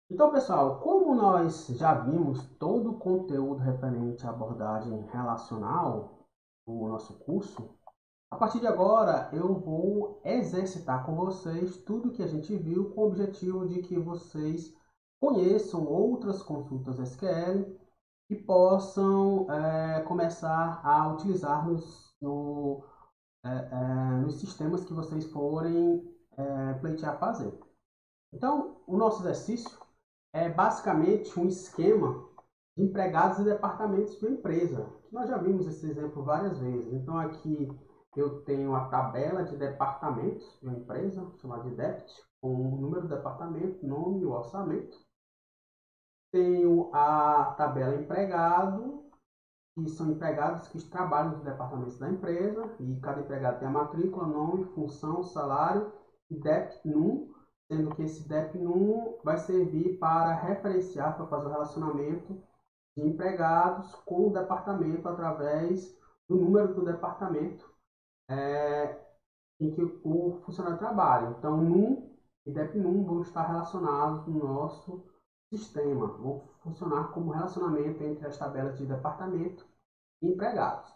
Então, pessoal, como nós já vimos todo o conteúdo referente à abordagem relacional do nosso curso, a partir de agora eu vou exercitar com vocês tudo que a gente viu com o objetivo de que vocês conheçam outras consultas SQL e possam começar a utilizar nos sistemas que vocês forem pleitear fazer. Então, o nosso exercício é basicamente um esquema de empregados e departamentos de uma empresa. Nós já vimos esse exemplo várias vezes. Então, aqui eu tenho a tabela de departamentos de uma empresa, chamada de DEPT, com o número do departamento, nome e o orçamento. Tenho a tabela empregado, que são empregados que trabalham nos departamentos da empresa, e cada empregado tem a matrícula, nome, função, salário e DEP NUM, sendo que esse DEP NUM vai servir para referenciar, para fazer o relacionamento de empregados com o departamento através do número do departamento em que o funcionário trabalha. Então, NUM e DEP NUM vão estar relacionados no nosso sistema, vão funcionar como relacionamento entre as tabelas de departamento empregados.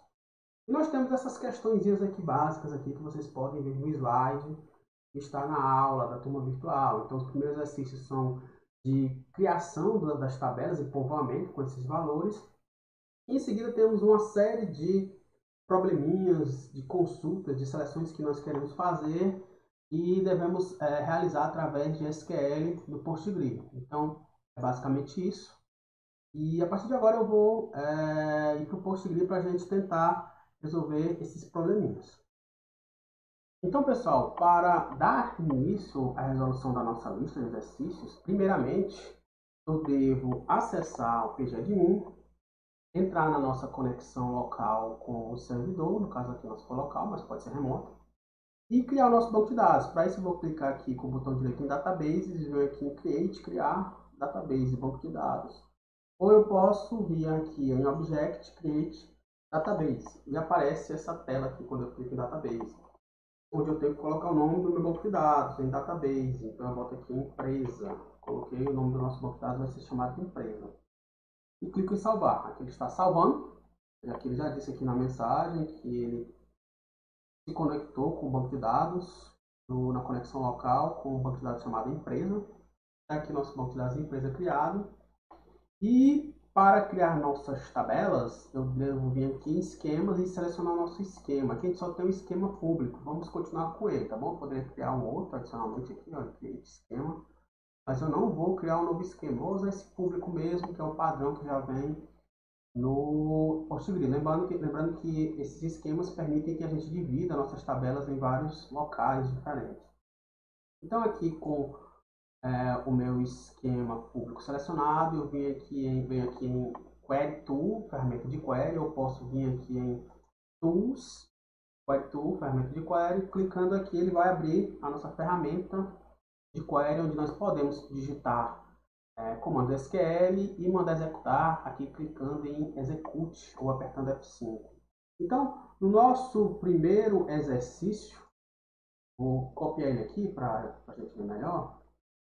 E nós temos essas questõezinhas aqui básicas aqui que vocês podem ver no slide que está na aula da turma virtual. Então, os primeiros exercícios são de criação das tabelas e povoamento com esses valores. E em seguida temos uma série de probleminhas, de consultas, de seleções que nós queremos fazer e devemos realizar através de SQL do PostgreSQL. Então, é basicamente isso. E a partir de agora eu vou ir para o PostgreSQL para a gente tentar resolver esses probleminhas. Então, pessoal, para dar início à resolução da nossa lista de exercícios, primeiramente eu devo acessar o PGAdmin, entrar na nossa conexão local com o servidor, no caso aqui nosso for local, mas pode ser remoto, e criar o nosso banco de dados. Para isso eu vou clicar aqui com o botão direito em Databases e vir aqui em Create, criar Database, banco de dados. Ou eu posso vir aqui em Object, Create, Database. E aparece essa tela aqui quando eu clico em Database, onde eu tenho que colocar o nome do meu banco de dados, em Database. Então eu boto aqui Empresa. Coloquei o nome do nosso banco de dados, vai ser chamado de Empresa. E clico em Salvar. Aqui ele está salvando. Aqui ele já disse aqui na mensagem que ele se conectou com o banco de dados, na conexão local, com o banco de dados chamado Empresa. Aqui nosso banco de dados Empresa criado. E para criar nossas tabelas, eu devo vir aqui em esquemas e selecionar nosso esquema. Aqui a gente só tem um esquema público. Vamos continuar com ele, tá bom? Eu poderia criar um outro adicionalmente aqui, ó, create esquema. Mas eu não vou criar um novo esquema. Vou usar esse público mesmo, que é o padrão que já vem no PostgreSQL. Lembrando que esses esquemas permitem que a gente divida nossas tabelas em vários locais diferentes. Então aqui com o meu esquema público selecionado, eu venho aqui em Query Tool, ferramenta de query, eu posso vir aqui em Tools, Query Tool, ferramenta de query, clicando aqui ele vai abrir a nossa ferramenta de query, onde nós podemos digitar comando SQL e mandar executar aqui clicando em Execute ou apertando F5. Então, no nosso primeiro exercício, vou copiar ele aqui para a gente ver melhor.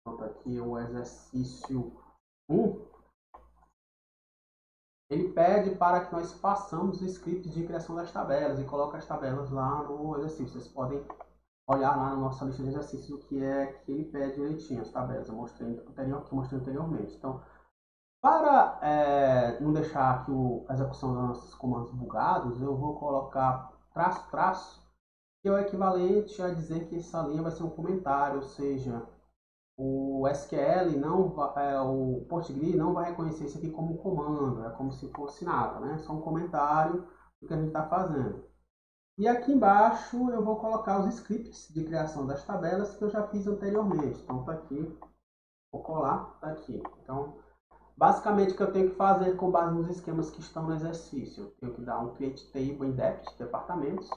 Então, tá aqui o exercício 1. Ele pede para que nós façamos scripts de criação das tabelas e coloque as tabelas lá no exercício. Vocês podem olhar lá na nossa lista de exercícios o que é que ele pede direitinho, as tabelas. Eu mostrei anteriormente. Então, para não deixar aqui a execução dos nossos comandos bugados, eu vou colocar traço, traço, que é o equivalente a dizer que essa linha vai ser um comentário, ou seja, o SQL o PostgreSQL não vai reconhecer isso aqui como comando, é como se fosse nada, né? Só um comentário do que a gente está fazendo. E aqui embaixo eu vou colocar os scripts de criação das tabelas que eu já fiz anteriormente. Então tá aqui, vou colar, tá aqui. Então, basicamente o que eu tenho que fazer com base nos esquemas que estão no exercício, eu tenho que dar um create table em depth, departamentos,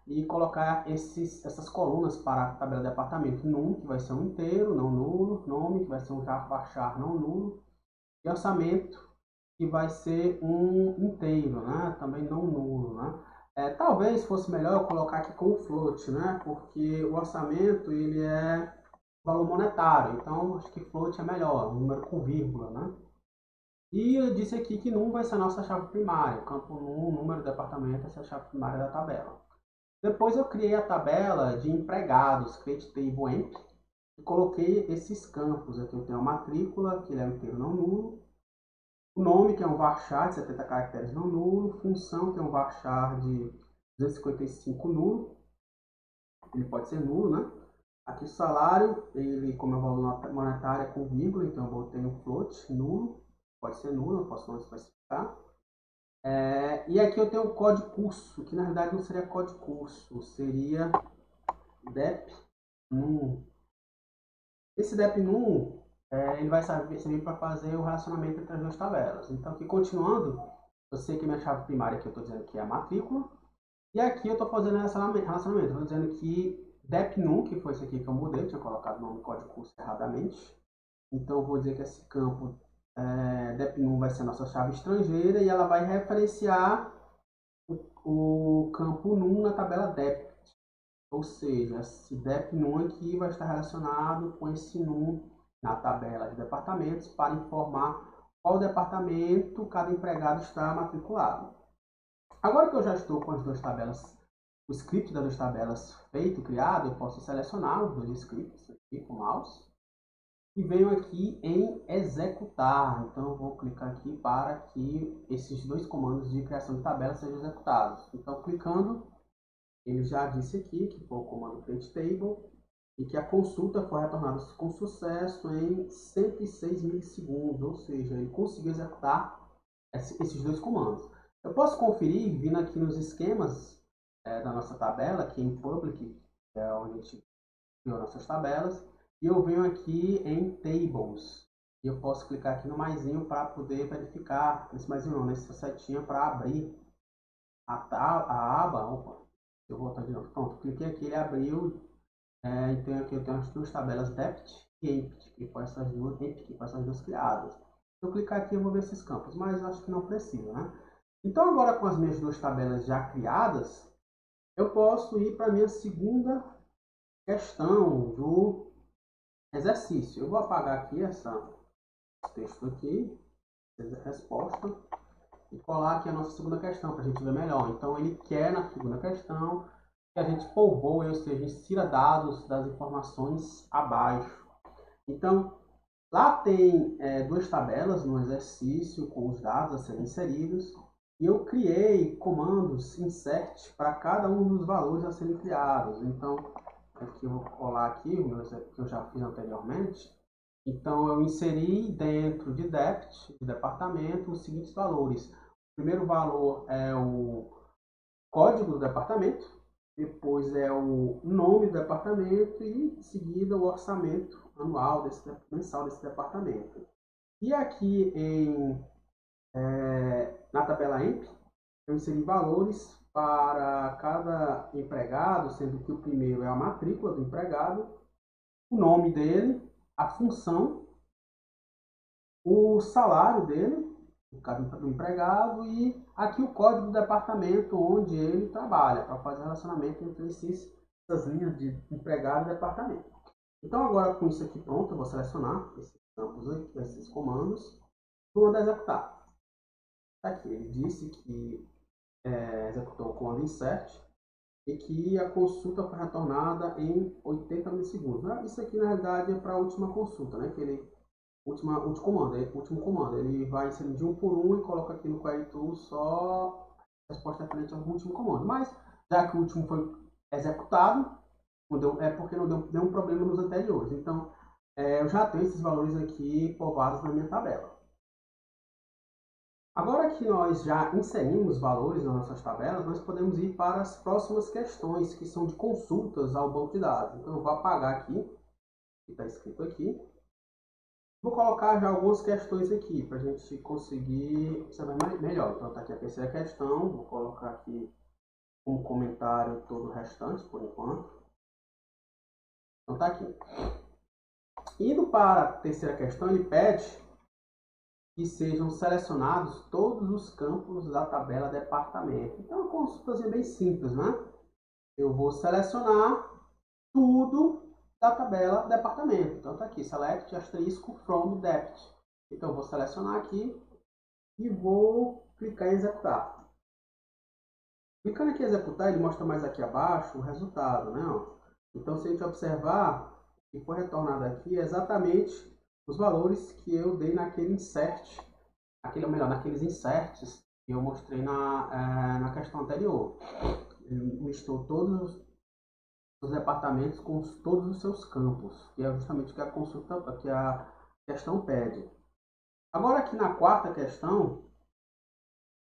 e colocar essas colunas para a tabela de departamento. Num, que vai ser um inteiro, não nulo. Nome, que vai ser um char não nulo. E orçamento, que vai ser um inteiro, né? Também não nulo, né? Talvez fosse melhor eu colocar aqui com o float, né? Porque o orçamento, ele é valor monetário. Então, acho que float é melhor, um número com vírgula, né? E eu disse aqui que num vai ser a nossa chave primária. O campo num, número, departamento, essa é a chave primária da tabela. Depois eu criei a tabela de empregados, create table emp, e coloquei esses campos. Aqui eu tenho a matrícula, que ele é inteiro não nulo. O nome, que é um varchar de 70 caracteres não nulo. Função, que é um varchar de 255 nulo. Ele pode ser nulo, né? Aqui o salário, ele, como é o valor monetário, é com vírgula, então eu botei um float, nulo. Pode ser nulo, eu posso não especificar. E aqui eu tenho o código curso, que na verdade não seria código curso, seria dep_num. Esse dep_num, ele vai servir para fazer o relacionamento entre as duas tabelas. Então, aqui continuando, eu sei que minha chave primária aqui eu estou dizendo que é a matrícula, e aqui eu estou fazendo relacionamento. Estou dizendo que dep_num, que foi esse aqui que eu mudei, eu tinha colocado o nome código curso erradamente. Então, eu vou dizer que esse campo dep_num vai ser a nossa chave estrangeira e ela vai referenciar o campo num na tabela dep. Ou seja, esse dep_num aqui vai estar relacionado com esse num na tabela de departamentos para informar qual departamento cada empregado está matriculado. Agora que eu já estou com as duas tabelas, o script das duas tabelas feito, criado, eu posso selecionar os dois scripts aqui com o mouse e venho aqui em executar. Então eu vou clicar aqui para que esses dois comandos de criação de tabela sejam executados. Então clicando, ele já disse aqui que foi o comando create table e que a consulta foi retornada com sucesso em 106 milissegundos, ou seja, ele conseguiu executar esses dois comandos. Eu posso conferir vindo aqui nos esquemas da nossa tabela, aqui em public, que é onde a gente criou nossas tabelas, e eu venho aqui em tables. E eu posso clicar aqui no maisinho para poder verificar, nesse maisinho não, nessa setinha para abrir a aba. Opa, eu vou voltar de novo. Pronto, cliquei aqui, ele abriu. Então aqui eu tenho as duas tabelas depth e empty, que foram essas duas criadas. Se eu clicar aqui, eu vou ver esses campos, mas eu acho que não precisa, né? Então agora com as minhas duas tabelas já criadas, eu posso ir para a minha segunda questão do exercício. Eu vou apagar aqui esse texto aqui, resposta, e colar aqui a nossa segunda questão para a gente ver melhor. Então ele quer na segunda questão que a gente povoe, ou seja, insira dados das informações abaixo. Então, lá tem duas tabelas no exercício com os dados a serem inseridos e eu criei comandos insert para cada um dos valores a serem criados. Então, aqui eu vou colar aqui, que eu já fiz anteriormente. Então, eu inseri dentro de depth, de departamento, os seguintes valores. O primeiro valor é o código do departamento, depois é o nome do departamento e em seguida o orçamento anual mensal desse departamento. E aqui na tabela EMP, eu inseri valores para cada empregado, sendo que o primeiro é a matrícula do empregado, o nome dele, a função, o salário dele, do empregado, e aqui o código do departamento onde ele trabalha, para fazer relacionamento entre essas linhas de empregado e departamento. Então agora com isso aqui pronto, eu vou selecionar esses campos aqui, esses comandos, e vou executar. Aqui ele disse que executou o comando insert e que a consulta foi retornada em 80 milissegundos. Isso aqui na realidade é para a última consulta, né? Que ele último comando, ele vai inserindo de um por um e coloca aqui no Query Tool só a resposta referente ao último comando. Mas, já que o último foi executado, é porque não deu nenhum problema nos anteriores. Então, eu já tenho esses valores aqui povoados na minha tabela. Agora que nós já inserimos valores nas nossas tabelas, nós podemos ir para as próximas questões, que são de consultas ao banco de dados. Então, eu vou apagar aqui, que está escrito aqui. Vou colocar já algumas questões aqui para a gente conseguir observar melhor. Então, está aqui a terceira questão. Vou colocar aqui um comentário todo o restante, por enquanto. Então, está aqui. Indo para a terceira questão, ele pede que sejam selecionados todos os campos da tabela departamento. Então, é uma consultazinha bem simples, né? Eu vou selecionar tudo da tabela departamento. Então tá aqui, select asterisco from depth. Então eu vou selecionar aqui e vou clicar em executar. Clicando aqui em executar, ele mostra mais aqui abaixo o resultado, né? Então se a gente observar, o que foi retornado aqui é exatamente os valores que eu dei naquele insert, ou melhor, naqueles inserts que eu mostrei na questão anterior. Ele misturou todos os departamentos com todos os seus campos, que é justamente o que a consulta, que a questão pede. Agora aqui na quarta questão,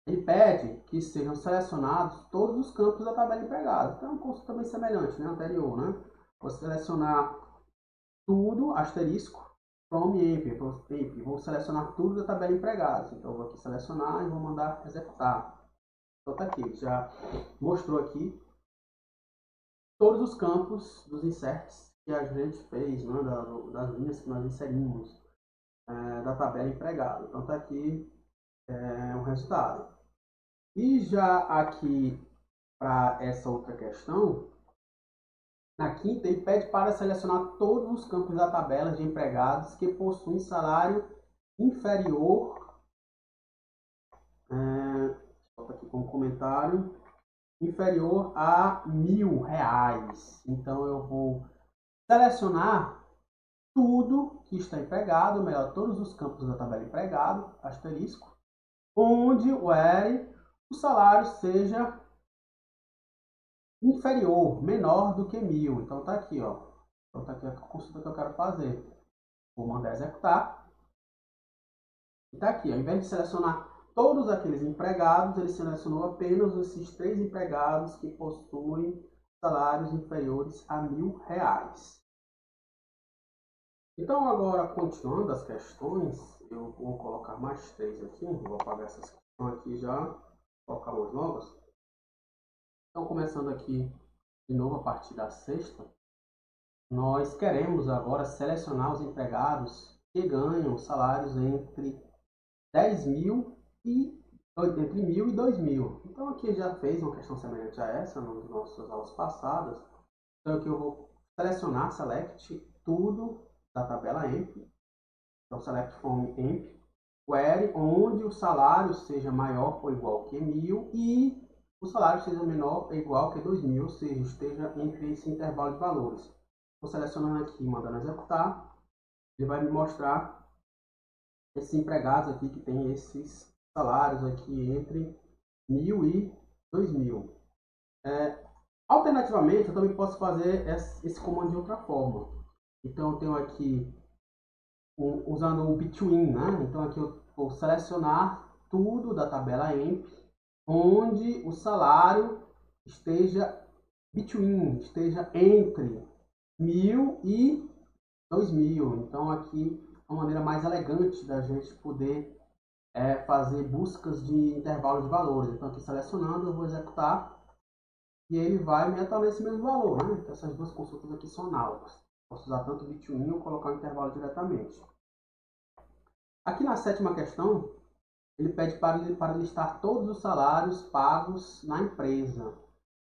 ele pede que sejam selecionados todos os campos da tabela empregada. Então é um conceito também semelhante, né, anterior, né? Vou selecionar tudo, asterisco, from empty. Vou selecionar tudo da tabela empregados. Então eu vou aqui selecionar e vou mandar executar. Então tá aqui, já mostrou aqui todos os campos dos inserts que a gente fez, né, das linhas que nós inserimos da tabela empregada. Então tá aqui o resultado. E já aqui para essa outra questão, na quinta ele pede para selecionar todos os campos da tabela de empregados que possuem salário inferior, bota aqui como comentário, inferior a R$1.000. Então eu vou selecionar tudo que está empregado, ou melhor, todos os campos da tabela empregado, asterisco, onde o salário seja inferior, menor do que 1.000. Então tá aqui, ó. Então tá aqui a consulta que eu quero fazer. Vou mandar executar. E tá aqui, ao invés de selecionar todos aqueles empregados, ele selecionou apenas esses 3 empregados que possuem salários inferiores a R$1.000. Então agora, continuando as questões, eu vou colocar mais 3 aqui. Vou apagar essas questões aqui já, colocar umas novas. Então começando aqui de novo a partir da sexta, nós queremos agora selecionar os empregados que ganham salários entre 10.000 e entre 1.000 e 2.000. Então aqui já fez uma questão semelhante a essa nas nossas aulas passadas. Então aqui eu vou selecionar, select tudo da tabela EMP. Então select from EMP, query onde o salário seja maior ou igual que 1.000 e o salário seja menor ou igual que 2.000, ou seja, esteja entre esse intervalo de valores. Vou selecionando aqui, mandando executar, ele vai me mostrar esses empregados aqui que tem esses salários aqui entre 1.000 e 2.000. Alternativamente, eu também posso fazer esse comando de outra forma. Então eu tenho aqui usando o between, né? Então aqui eu vou selecionar tudo da tabela EMP, onde o salário esteja between, esteja entre 1.000 e 2.000. Então aqui é uma maneira mais elegante da gente poder fazer buscas de intervalo de valores. Então aqui selecionando, eu vou executar e ele vai me atualizar esse mesmo valor, né? Então essas duas consultas aqui são análogas. Posso usar tanto o between ou colocar o intervalo diretamente. Aqui na sétima questão, ele pede para listar todos os salários pagos na empresa,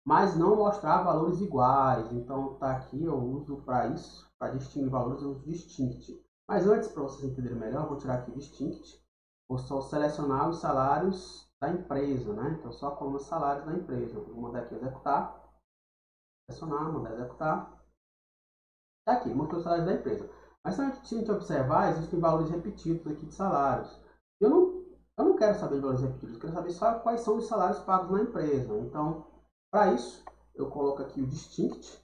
mas não mostrar valores iguais. Então tá aqui, eu uso para isso, para distinguir valores, eu uso distinct. Mas antes, para vocês entenderem melhor, eu vou tirar aqui o distinct. Vou só selecionar os salários da empresa, né? Então só a coluna salários da empresa. Vou mandar aqui executar, selecionar, mandar executar. Tá aqui, mostrou os salários da empresa. Mas se a gente observar, existem valores repetidos aqui de salários. Eu não quero saber de valores repetidos, eu quero saber só quais são os salários pagos na empresa. Então, para isso, eu coloco aqui o distinct.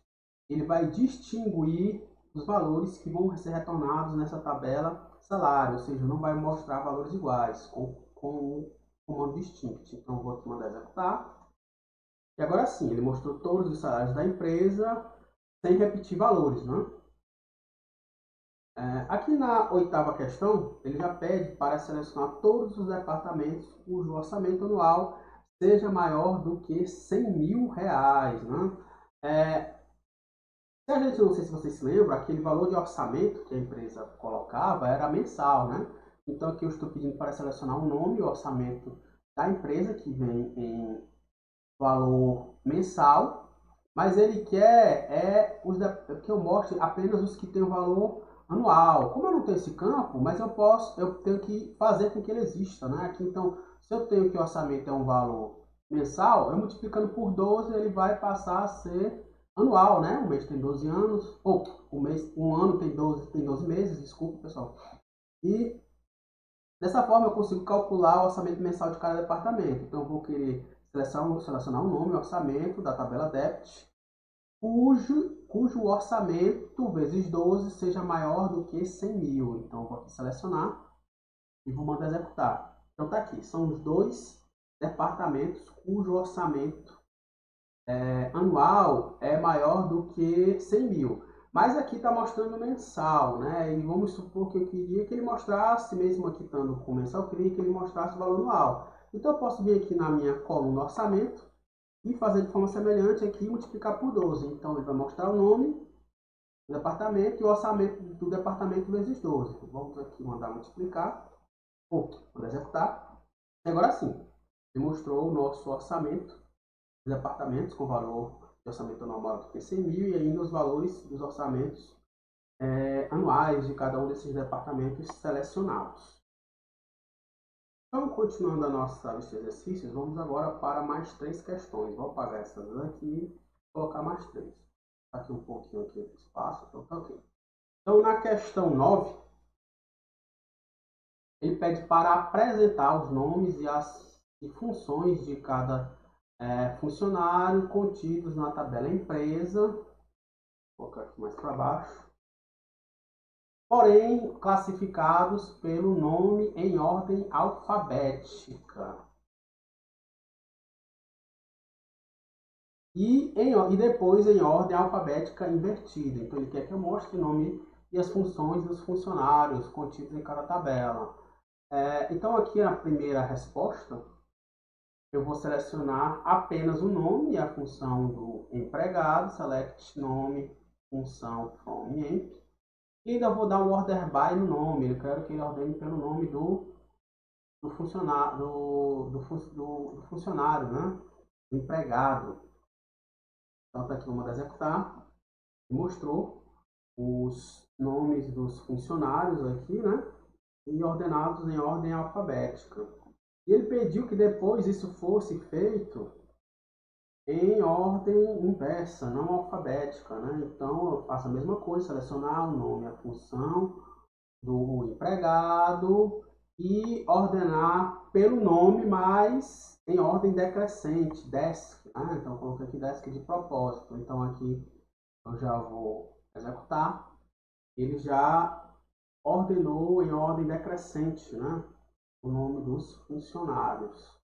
Ele vai distinguir os valores que vão ser retornados nessa tabela salário, ou seja, não vai mostrar valores iguais com o comando distinct. Então, eu vou aqui mandar executar. E agora sim, ele mostrou todos os salários da empresa, sem repetir valores, né? Aqui na oitava questão, ele já pede para selecionar todos os departamentos cujo orçamento anual seja maior do que R$100.000, né? Se a gente, não sei se vocês se lembram, aquele valor de orçamento que a empresa colocava era mensal, né? Então aqui eu estou pedindo para selecionar o nome e o orçamento da empresa, que vem em valor mensal, mas ele quer que eu mostre apenas os que têm o valor anual. Como eu não tenho esse campo, mas eu tenho que fazer com que ele exista, né? Aqui, então, se eu tenho que o orçamento é um valor mensal, eu multiplicando por 12, ele vai passar a ser anual, né? O mês tem 12 anos, ou um ano tem 12 meses, desculpa, pessoal. E dessa forma eu consigo calcular o orçamento mensal de cada departamento. Então eu vou querer selecionar o nome, o orçamento da tabela DEPT, cujo orçamento vezes 12 seja maior do que 100 mil. Então eu vou aqui selecionar e vou mandar executar. Então está aqui, são os dois departamentos cujo orçamento anual é maior do que 100 mil. Mas aqui está mostrando mensal, né? E vamos supor que eu queria que ele mostrasse, mesmo aqui estando com mensal, eu queria que ele mostrasse o valor anual. Então eu posso vir aqui na minha coluna orçamento e fazer de forma semelhante aqui e multiplicar por 12. Então ele vai mostrar o nome do departamento e o orçamento do departamento vezes 12. Vamos aqui mandar multiplicar, ou mandar executar. E agora sim, ele mostrou o nosso orçamento de departamentos com valor de orçamento anual maior do que 100 mil e ainda os valores dos orçamentos anuais de cada um desses departamentos selecionados. Então, continuando a nossa lista de exercícios, vamos agora para mais 3 questões. Vou apagar essas aqui e colocar mais 3. Aqui um pouquinho aqui de espaço, então tá ok. Então, na questão 9, ele pede para apresentar os nomes e funções de cada funcionário contidos na tabela empresa. Vou colocar aqui mais para baixo. Porém, classificados pelo nome em ordem alfabética. E depois em ordem alfabética invertida. Então, ele quer que eu mostre o nome e as funções dos funcionários contidos em cada tabela. Então, aqui na primeira resposta, eu vou selecionar apenas o nome e a função do empregado, select nome, função from emp, e ainda vou dar um order by no nome, eu quero que ele ordene pelo nome do funcionário, do funcionário, né? Do empregado. Então tá aqui, vamos executar, mostrou os nomes dos funcionários aqui, né? E ordenados em ordem alfabética. E ele pediu que depois isso fosse feito em ordem inversa, não alfabética, né? Então eu faço a mesma coisa, selecionar o nome, a função do empregado e ordenar pelo nome, mas em ordem decrescente, desk, né? Então eu coloquei aqui desk de propósito. Então aqui eu já vou executar. Ele já ordenou em ordem decrescente, né? O nome dos funcionários.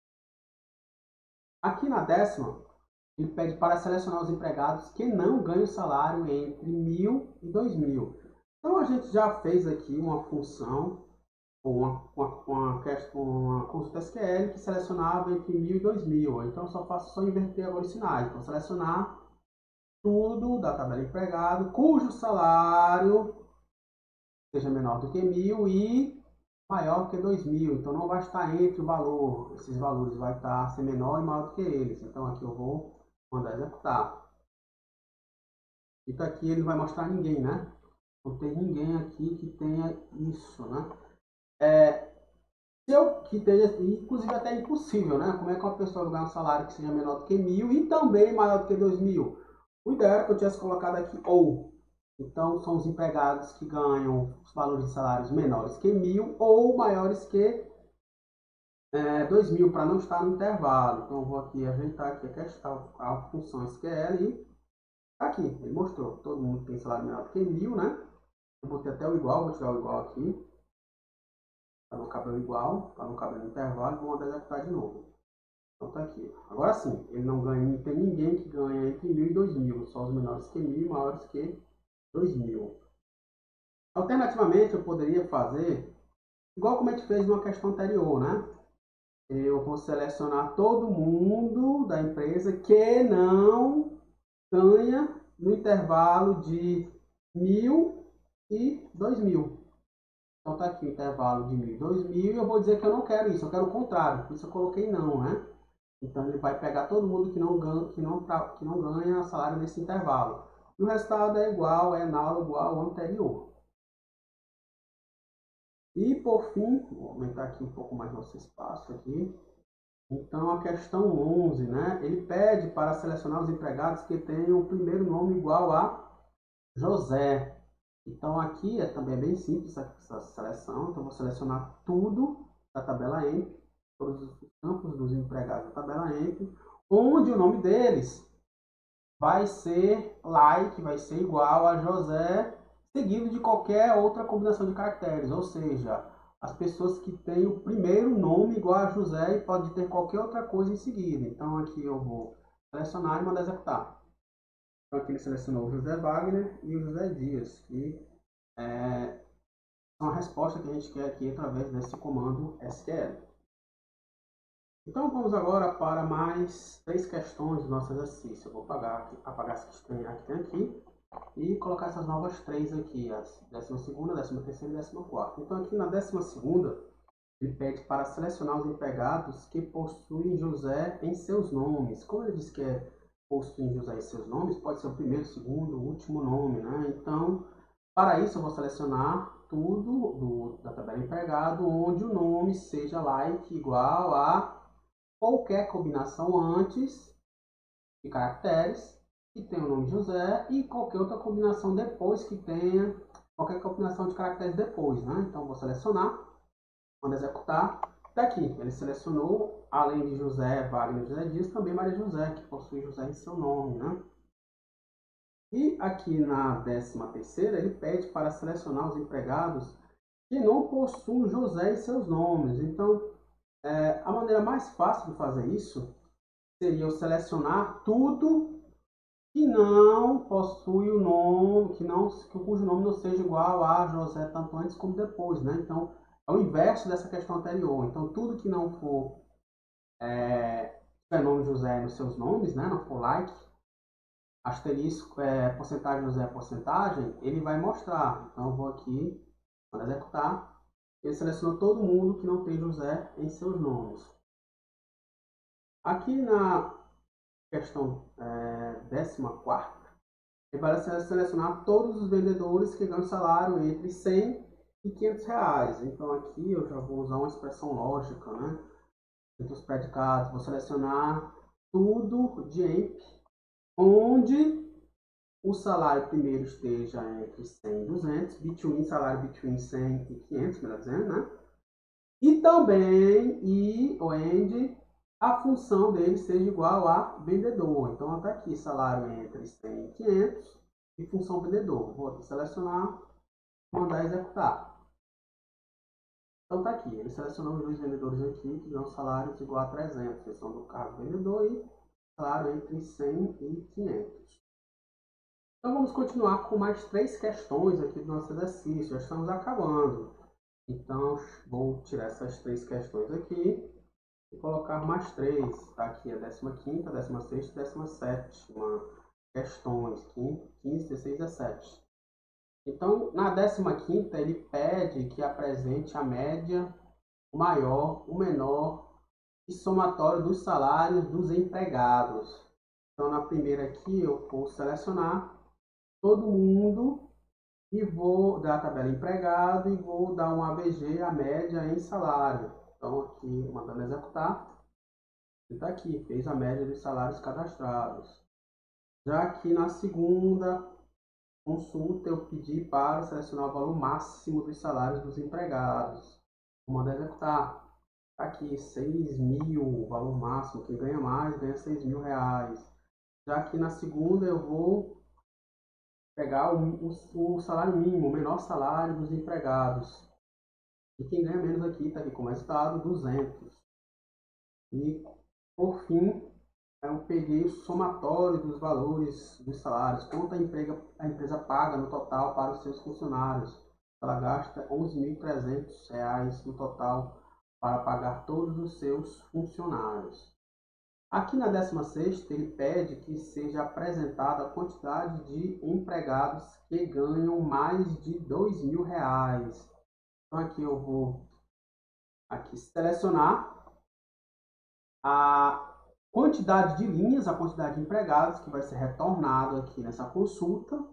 Aqui na 10ª, ele pede para selecionar os empregados que não ganham salário entre 1.000 e 2.000. Então a gente já fez aqui uma função, uma consulta SQL que selecionava entre 1.000 e 2.000. Então eu só inverter agora os sinais. Então selecionar tudo da tabela empregado, cujo salário seja menor do que 1.000 e maior do que 2.000. Então não vai estar entre o valor, esses valores vai estar ser menor e maior do que eles. Então aqui eu vou mandar executar. Então aqui ele não vai mostrar ninguém, né? Não tem ninguém aqui que tenha isso, né? Se eu que tenha, inclusive até impossível, né? Como é que uma pessoa vai ganhar um salário que seja menor do que 1.000 e também maior do que 2.000? O ideal era que eu tivesse colocado aqui ou. Então são os empregados que ganham os valores de salários menores que 1.000 ou maiores que 2.000 para não estar no intervalo. Então eu vou aqui ajeitar aqui a função SQL e aqui, ele mostrou, todo mundo tem salário menor do que 1.000, né? Eu botei até o igual, vou tirar o igual aqui, para não caber o igual, para não caber no intervalo, vou mandar executar de novo. Então tá aqui. Agora sim, ele não ganha, não tem ninguém que ganha entre 1.000 e 2.000, só os menores que 1.000 e maiores que 2.000. Alternativamente, eu poderia fazer, igual como a gente fez numa questão anterior, né? Eu vou selecionar todo mundo da empresa que não ganha no intervalo de 1.000 e 2.000. Então tá aqui o intervalo de 1.000 e 2.000 e eu vou dizer que eu não quero isso, eu quero o contrário, por isso eu coloquei não, né? Então ele vai pegar todo mundo que não ganha salário nesse intervalo. E o resultado é igual, é análogo ao anterior. E por fim, vou aumentar aqui um pouco mais nosso espaço aqui. Então a questão 11, né? Ele pede para selecionar os empregados que tenham o primeiro nome igual a José. Então aqui também bem simples essa seleção. Então vou selecionar tudo da tabela EMP, todos os campos dos empregados da tabela EMP, onde o nome deles vai ser like, vai ser igual a José, seguido de qualquer outra combinação de caracteres, ou seja, as pessoas que têm o primeiro nome igual a José e pode ter qualquer outra coisa em seguida. Então aqui eu vou selecionar e mandar executar. Então aqui ele selecionou o José Wagner e o José Dias, que são a resposta que a gente quer aqui através desse comando SQL. Então vamos agora para mais 3 questões do nosso exercício. Eu vou apagar as que tem aqui e colocar essas novas 3 aqui, as 12ª, 13ª e 14ª. Então aqui na 12ª, ele pede para selecionar os empregados que possuem José em seus nomes. Como ele diz que possuem José em seus nomes, pode ser o primeiro, segundo, o último nome, né? Então, para isso eu vou selecionar tudo da tabela empregado, onde o nome seja like igual a qualquer combinação antes de caracteres que tenha o nome José e qualquer outra combinação depois que tenha qualquer combinação de caracteres depois, né? Então vou selecionar, quando executar, está aqui. Ele selecionou, além de José, Wagner, José Dias, também Maria José, que possui José em seu nome, né? E aqui na 13ª, ele pede para selecionar os empregados que não possuem José em seus nomes. Então, a maneira mais fácil de fazer isso seria eu selecionar tudo que não possui o nome, cujo nome não seja igual a José tanto antes como depois, né? Então, é o inverso dessa questão anterior. Então, tudo que não for tiver nome José nos seus nomes, né? Não for like, asterisco, porcentagem José porcentagem, ele vai mostrar. Então, eu vou aqui, para executar, ele selecionou todo mundo que não tem José em seus nomes. Aqui na questão 14ª, ele vai selecionar todos os vendedores que ganham salário entre 100 e 500 reais. Então aqui eu já vou usar uma expressão lógica, né? Entre os predicados, vou selecionar tudo de EMP, onde o salário primeiro esteja entre 100 e 200, between, salário between 100 e 500, melhor dizendo, né? E também, onde a função dele seja igual a vendedor. Então, está aqui, salário entre 100 e 500 e função vendedor. Vou aqui selecionar, mandar executar. Então, está aqui, ele selecionou os dois vendedores aqui, que dão salários igual a 300. Eles são do cargo vendedor e salário entre 100 e 500. Então, vamos continuar com mais 3 questões aqui do nosso exercício. Já estamos acabando. Então, vou tirar essas 3 questões aqui e colocar mais 3. Está aqui a 15ª, 16ª e 17ª questões, 15, 16 e 17. Então, na 15ª, ele pede que apresente a média, o maior, o menor e somatório dos salários dos empregados. Então, na primeira aqui, eu vou selecionar todo mundo e vou dar a tabela empregado e vou dar um AVG, a média em salário. Então, aqui, mandando executar. Está aqui, fez a média dos salários cadastrados. Já aqui na segunda consulta, eu pedi para selecionar o valor máximo dos salários dos empregados. Vou mandar executar. Está aqui, 6 mil, o valor máximo. Quem ganha mais, ganha 6 mil reais. Já aqui na segunda, eu vou pegar o salário mínimo, o menor salário dos empregados. E quem ganha menos aqui, está aqui como resultado, 200. E, por fim, eu peguei o somatório dos valores dos salários, quanto a empresa paga no total para os seus funcionários. Ela gasta R$ 11.300 no total para pagar todos os seus funcionários. Aqui na 16ª, ele pede que seja apresentada a quantidade de empregados que ganham mais de R$ 2.000. Então aqui eu vou selecionar quantidade de linhas, a quantidade de empregados que vai ser retornado aqui nessa consulta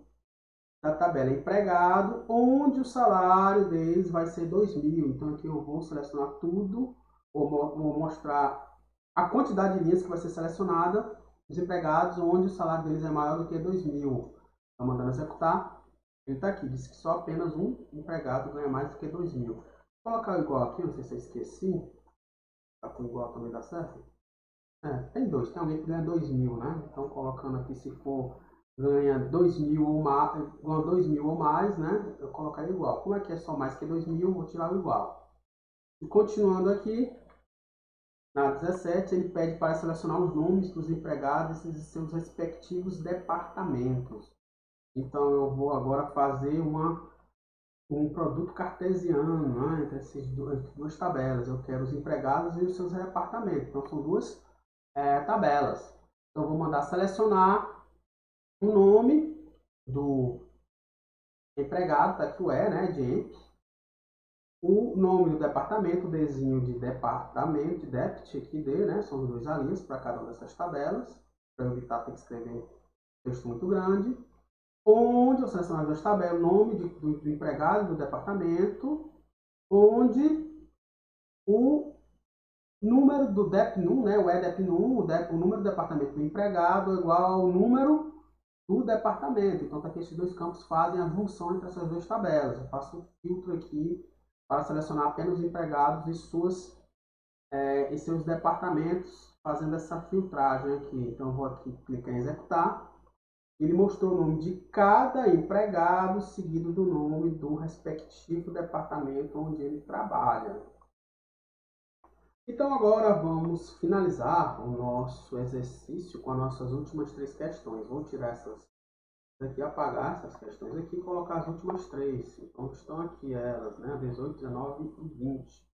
da tabela empregado, onde o salário deles vai ser 2.000. Então aqui eu vou selecionar tudo, vou mostrar a quantidade de linhas que vai ser selecionada dos empregados, onde o salário deles é maior do que 2.000. Então mandando executar, ele está aqui, diz que só apenas um empregado ganha mais do que 2.000. Vou colocar o igual aqui, não sei se eu esqueci, tá com igual também dá certo? Tem dois, tem alguém que ganha 2.000, né? Então colocando aqui, se for ganha 2.000 ou mais, ganha 2.000 ou mais, né? Eu colocaria igual. Como é que é só mais que 2.000, vou tirar o igual. E continuando aqui, na 17, ele pede para selecionar os nomes dos empregados e seus respectivos departamentos. Então eu vou agora fazer um produto cartesiano, né, entre essas duas tabelas. Eu quero os empregados e os seus departamentos. Então são duas tabelas. Então eu vou mandar selecionar o nome do empregado, tá aqui o né, de emp, o nome do departamento, o Dzinho de departamento, de dept, aqui D, né, são duas linhas para cada uma dessas tabelas, para evitar ter que escrever texto muito grande, onde eu seleciono as duas tabelas, o nome do empregado do departamento, onde o número do DEP-NUM, né, o EDEP-NUM, o número do departamento do empregado é igual ao número do departamento. Então, tá aqui, esses dois campos fazem a junção entre essas duas tabelas. Eu faço um filtro aqui para selecionar apenas os empregados e seus departamentos, fazendo essa filtragem aqui. Então, eu vou aqui clicar em executar. Ele mostrou o nome de cada empregado, seguido do nome do respectivo departamento onde ele trabalha. Então agora vamos finalizar o nosso exercício com as nossas últimas 3 questões. Vou tirar essas daqui, apagar essas questões aqui e colocar as últimas 3. Então estão aqui elas, né? 18, 19 e 20.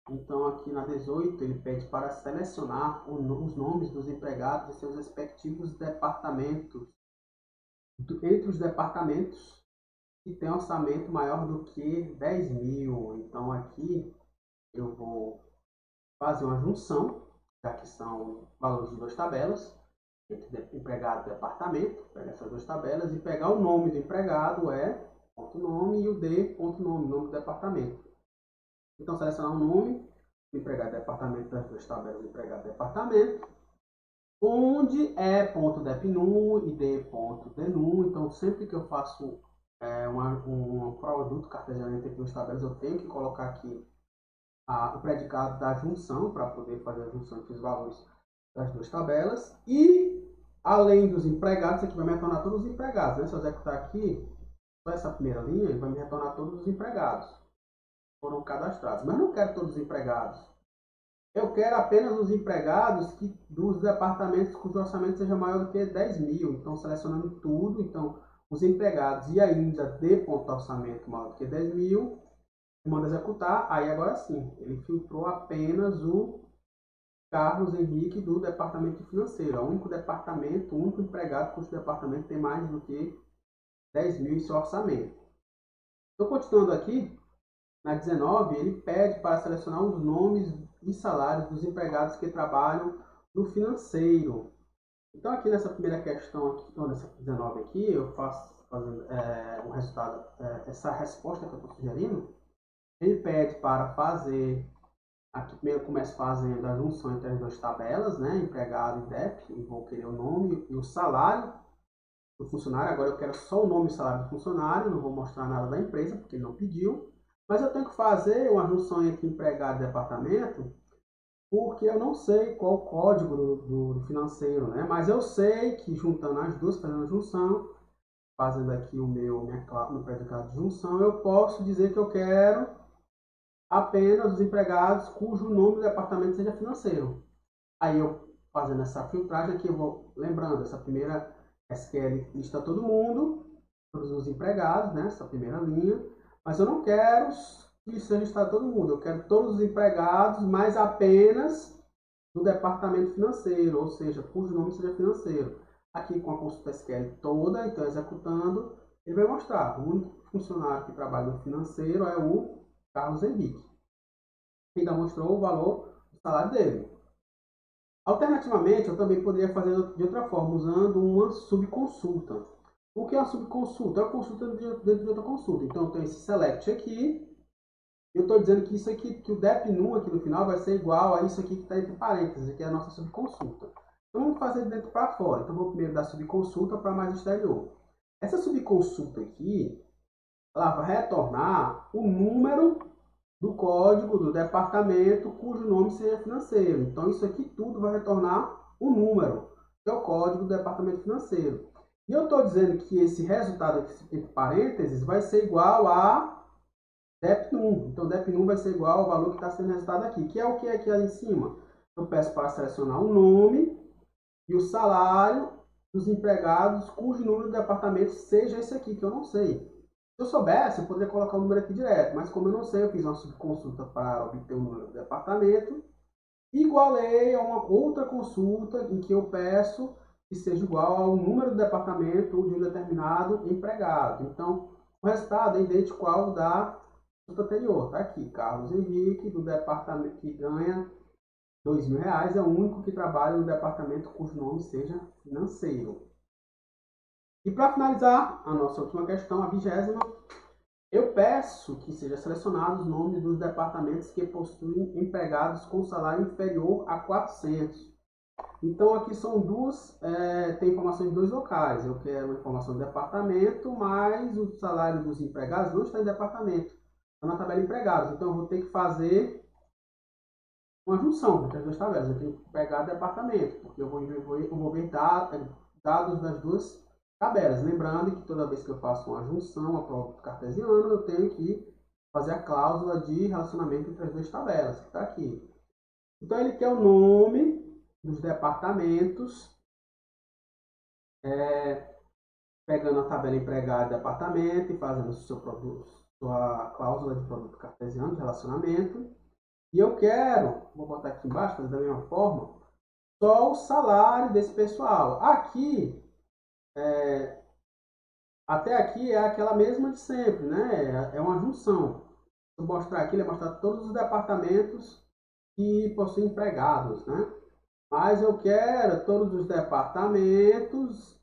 Então aqui na 18 ele pede para selecionar os nomes dos empregados e seus respectivos departamentos. Entre os departamentos que tem orçamento maior do que 10.000. Então aqui eu vou fazer uma junção, já que são valores de duas tabelas, entre empregado e departamento, pegar essas duas tabelas e pegar o nome do empregado, ponto nome, e o ponto nome do departamento. Então, selecionar o nome do empregado e departamento das duas tabelas, empregado e departamento, onde ponto .depnum e d.dnum. Então, sempre que eu faço um produto cartesiano entre duas tabelas, eu tenho que colocar aqui o predicado da junção, para poder fazer a junção entre os valores das duas tabelas. E, além dos empregados, aqui vai me retornar todos os empregados, né? Se eu executar aqui, só essa primeira linha, ele vai me retornar todos os empregados que foram cadastrados. Mas não quero todos os empregados. Eu quero apenas os empregados dos departamentos cujo orçamento seja maior do que 10.000. Então, selecionando tudo, então, os empregados e ainda de ponto orçamento maior do que 10.000, manda executar. Aí agora sim, ele filtrou apenas o Carlos Henrique do departamento financeiro. É o único departamento, o único empregado cujo departamento tem mais do que 10.000 em seu orçamento. Então, continuando aqui, na 19, ele pede para selecionar os nomes e salários dos empregados que trabalham no financeiro. Então, aqui nessa primeira questão, aqui, nessa 19 aqui, eu faço um resultado, essa resposta que eu estou sugerindo. Ele pede para fazer, aqui primeiro começo fazendo a junção entre as duas tabelas, né, empregado e DEP, e vou querer o nome e o salário do funcionário. Agora eu quero só o nome e o salário do funcionário, não vou mostrar nada da empresa, porque ele não pediu. Mas eu tenho que fazer uma junção entre empregado e departamento, porque eu não sei qual o código do financeiro, né? Mas eu sei que juntando as duas, fazendo a junção, fazendo aqui o meu predicado de junção, eu posso dizer que eu quero apenas os empregados cujo nome do departamento seja financeiro. Aí eu, fazendo essa filtragem aqui, eu vou lembrando, essa primeira SQL lista todo mundo, todos os empregados, né, essa primeira linha, mas eu não quero que seja listado todo mundo, eu quero todos os empregados, mas apenas do departamento financeiro, ou seja, cujo nome seja financeiro. Aqui com a consulta SQL toda, então executando, ele vai mostrar, o único funcionário que trabalha no financeiro é o Carlos Henrique. Ainda mostrou o valor do salário dele. Alternativamente, eu também poderia fazer de outra forma, usando uma subconsulta. O que é uma subconsulta? É uma consulta dentro de outra consulta. Então, eu tenho esse select aqui. Eu estou dizendo que isso aqui, que o dep_num aqui no final vai ser igual a isso aqui que está entre parênteses, que é a nossa subconsulta. Então, vamos fazer de dentro para fora. Então, vou primeiro dar subconsulta para mais exterior. Essa subconsulta aqui, ela vai retornar o número do código do departamento cujo nome seja financeiro. Então, isso aqui tudo vai retornar o número, que é o código do departamento financeiro. E eu estou dizendo que esse resultado aqui, entre parênteses, vai ser igual a dep_num. Então, dep_num vai ser igual ao valor que está sendo resultado aqui, que é o que é aqui ali em cima. Eu peço para selecionar o nome e o salário dos empregados cujo número do departamento seja esse aqui, que eu não sei. Se eu soubesse, eu poderia colocar o número aqui direto, mas como eu não sei, eu fiz uma subconsulta para obter o número do departamento, igualei a uma outra consulta em que eu peço que seja igual ao número do departamento de um determinado empregado. Então, o resultado é idêntico ao da consulta anterior. Está aqui, Carlos Henrique, do departamento que ganha R$ 2.000, é o único que trabalha no departamento cujo nome seja financeiro. E para finalizar a nossa última questão, a 20ª, eu peço que seja selecionados os nomes dos departamentos que possuem empregados com salário inferior a 400. Então aqui são tem informações de 2 locais. Eu quero uma informação do departamento, mas o salário dos empregados não está em departamento, está na tabela empregados. Então eu vou ter que fazer uma junção entre as duas tabelas. Eu tenho que pegar departamento, porque eu vou ver dados das duas tabelas. Lembrando que toda vez que eu faço uma junção a produto cartesiano, eu tenho que fazer a cláusula de relacionamento entre as duas tabelas, que está aqui. Então, ele quer o nome dos departamentos, pegando a tabela empregado departamento e fazendo sua cláusula de produto cartesiano de relacionamento. E eu quero, vou botar aqui embaixo, fazer da mesma forma, só o salário desse pessoal. Aqui, até aqui é aquela mesma de sempre, né? É uma junção. Vou mostrar aqui, ele vai mostrar todos os departamentos que possuem empregados, né? Mas eu quero todos os departamentos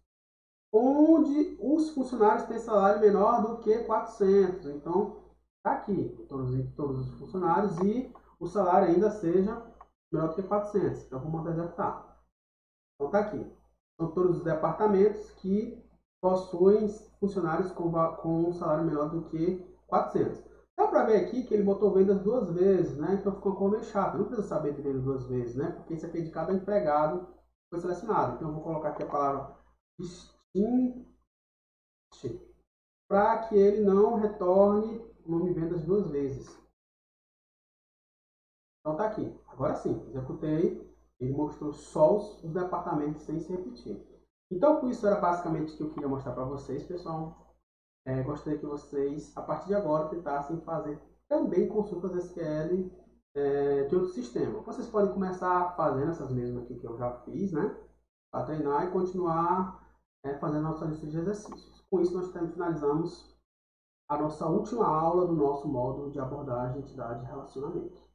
onde os funcionários têm salário menor do que 400. Então, está aqui, todos os funcionários e o salário ainda seja menor do que 400. Então, vou mandar executar. Então, está aqui. São todos os departamentos que possuem funcionários com um salário menor do que 400. Dá para ver aqui que ele botou vendas 2 vezes, né? Então ficou como meio chato. Não precisa saber de venda 2 vezes, né? Porque isso aqui é de cada empregado que foi selecionado. Então eu vou colocar aqui a palavra distinct para que ele não retorne o nome vendas 2 vezes. Então tá aqui. Agora sim, executei. Ele mostrou só os departamentos sem se repetir. Então, com isso era basicamente o que eu queria mostrar para vocês, pessoal. Gostaria que vocês, a partir de agora, tentassem fazer também consultas SQL de outro sistema. Vocês podem começar fazendo essas mesmas aqui que eu já fiz, né? Para treinar e continuar fazendo a nossa lista de exercícios. Com isso, nós finalizamos a nossa última aula do nosso módulo de abordagem, entidade e relacionamento.